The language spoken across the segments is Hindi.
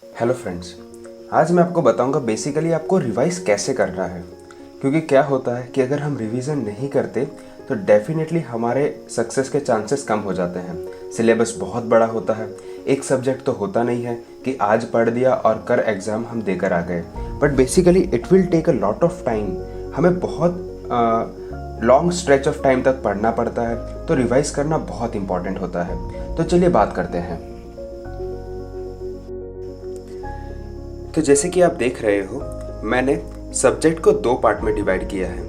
हेलो फ्रेंड्स, आज मैं आपको बताऊंगा बेसिकली आपको रिवाइज कैसे करना है। क्योंकि क्या होता है कि अगर हम रिवीजन नहीं करते तो डेफिनेटली हमारे सक्सेस के चांसेस कम हो जाते हैं। सिलेबस बहुत बड़ा होता है, एक सब्जेक्ट तो होता नहीं है कि आज पढ़ दिया और कर एग्ज़ाम हम देकर आ गए, but basically it will take a lot of time. हमें बहुत लॉन्ग स्ट्रेच ऑफ टाइम तक पढ़ना पड़ता है, तो रिवाइज करना बहुत इंपॉर्टेंट होता है। तो चलिए बात करते हैं। तो जैसे कि आप देख रहे हो, मैंने सब्जेक्ट को दो पार्ट में डिवाइड किया है,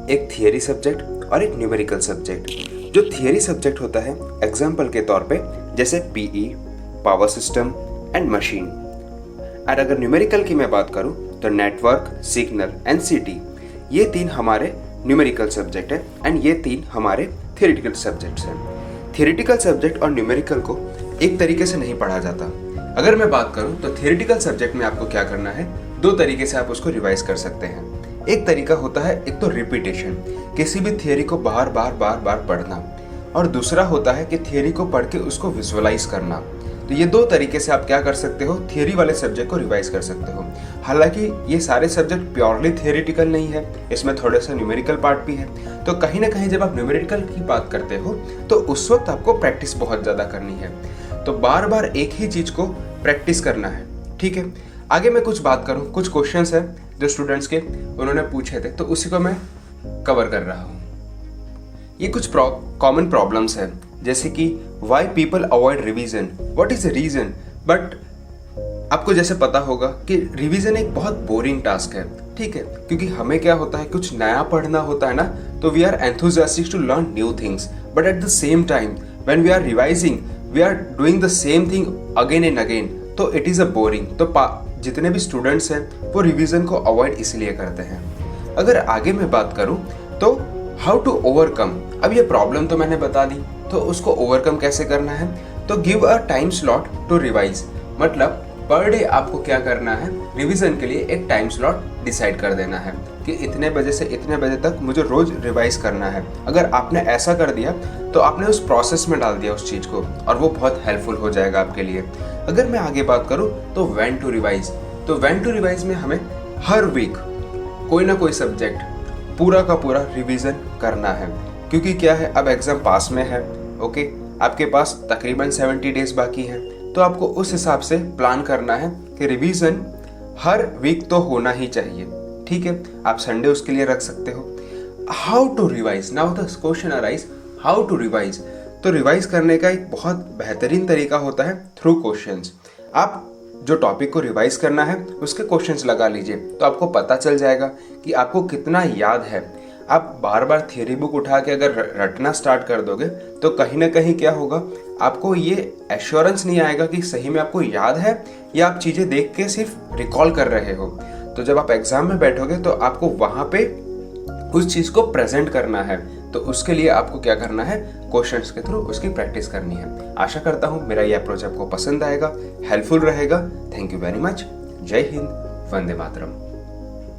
एक थियरी सब्जेक्ट और एक न्यूमेरिकल सब्जेक्ट। जो थियरी सब्जेक्ट होता है एग्जाम्पल के तौर पे जैसे PE, power system and machine. और अगर न्यूमेरिकल की मैं बात करूं तो नेटवर्क, सिग्नल एंड सिटी, ये तीन हमारे न्यूमेरिकल सब्जेक्ट है एंड ये तीन हमारे थियरिटिकल सब्जेक्ट्स हैं। थियरिटिकल सब्जेक्ट और न्यूमेरिकल को एक तरीके से नहीं पढ़ा जाता। अगर मैं बात करूं तो थियरिटिकल सब्जेक्ट में आपको क्या करना है, दो तरीके से आप उसको रिवाइज कर सकते हैं। एक तरीका होता है, एक तो रिपीटेशन, किसी भी थियरी को बार बार पढ़ना, और दूसरा होता है कि थियरी को पढ़ के उसको विजुअलाइज करना। तो ये दो तरीके से आप क्या कर सकते हो, थियरी वाले सब्जेक्ट को रिवाइज कर सकते हो। हालांकि ये सारे सब्जेक्ट प्योरली थियरिटिकल नहीं है, इसमें थोड़ा सा न्यूमेरिकल पार्ट भी है। तो कहीं ना कहीं जब आप न्यूमेरिकल की बात करते हो तो उस वक्त आपको प्रैक्टिस बहुत ज़्यादा करनी है। तो बार बार एक ही चीज़ को प्रैक्टिस करना है, ठीक है। आगे मैं कुछ बात करूं, कुछ क्वेश्चंस हैं जो स्टूडेंट्स के उन्होंने पूछे थे, तो उसी को मैं कवर कर रहा हूं। ये कुछ कॉमन प्रॉब्लम्स हैं, जैसे कि why people avoid revision, what is the reason. But आपको जैसे पता होगा कि रिवीजन एक बहुत बोरिंग टास्क है, ठीक है, क्योंकि हमें क्या होता है, कुछ नया पढ़ना होता है ना, तो we are enthusiastic to learn new things, but at the same time when we are revising we are doing the same thing again and again, तो इट इज़ अ बोरिंग। तो जितने भी स्टूडेंट्स हैं वो रिवीजन को अवॉइड इसलिए करते हैं। अगर आगे मैं बात करूं तो हाउ टू ओवरकम, अब ये प्रॉब्लम तो मैंने बता दी, तो उसको ओवरकम कैसे करना है, तो give a time slot to revise. मतलब पर डे आपको क्या करना है, रिवीजन के लिए एक टाइम स्लॉट डिसाइड कर देना है कि इतने बजे से इतने बजे तक मुझे रोज रिवाइज करना है। अगर आपने ऐसा कर दिया तो आपने उस प्रोसेस में डाल दिया उस चीज़ को, और वो बहुत हेल्पफुल हो जाएगा आपके लिए। अगर मैं आगे बात करूँ तो व्हेन टू रिवाइज, तो व्हेन टू रिवाइज में हमें हर वीक कोई ना कोई सब्जेक्ट पूरा का पूरा रिवीजन करना है। क्योंकि क्या है, अब एग्जाम पास में है, ओके, आपके पास तकरीबन 70 डेज बाकी हैं, तो आपको उस हिसाब से प्लान करना है कि रिवीजन हर वीक तो होना ही चाहिए, ठीक है। आप संडे उसके लिए रख सकते हो। How to revise, now the question arise, how to revise. तो रिवाइज करने का एक बहुत बेहतरीन तरीका होता है थ्रू क्वेश्चंस। आप जो टॉपिक को रिवाइज करना है उसके क्वेश्चंस लगा लीजिए, तो आपको पता चल जाएगा कि आपको कितना याद है। आप बार बार थियरी बुक उठा के अगर रटना स्टार्ट कर दोगे तो कहीं ना कहीं क्या होगा, आपको ये एश्योरेंस नहीं आएगा कि सही में आपको याद है या आप चीज़ें देख के सिर्फ रिकॉल कर रहे हो। तो जब आप एग्जाम में बैठोगे तो आपको वहाँ पे उस चीज़ को प्रेजेंट करना है, तो उसके लिए आपको क्या करना है, क्वेश्चंस के थ्रू उसकी प्रैक्टिस करनी है। आशा करता हूँ मेरा यह अप्रोच आपको पसंद आएगा, हेल्पफुल रहेगा। Thank you very much. जय हिंद, वंदे मातरम।